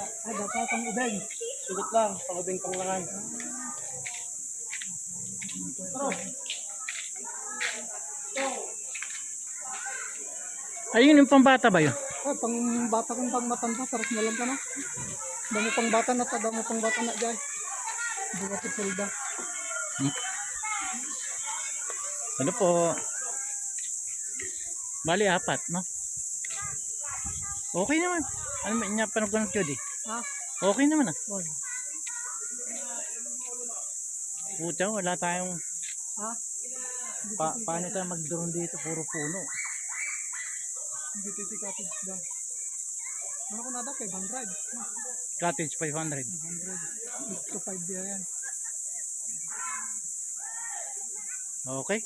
Ada pa pang ubeng. Sulit lang, pang-ubing panglangan. Pero, Ayun yung pambata ba yun? pang bata kung pang matanda, taras na lang ka na. Damo pang bata na, damo pang bata na dyan. Buka po silda. Ano po? Bali, 4, no? Okay naman. Ano ba niya panagkunod yun eh? Ha? Okay naman ah. Boy. Puta, wala tayong... Ha? Paano tayo mag-drone dito? Puro puno. BTT cottage daw. Ano ko nada kay 100. Cottage 500. 100. 8 to 5 dia yan. Okay.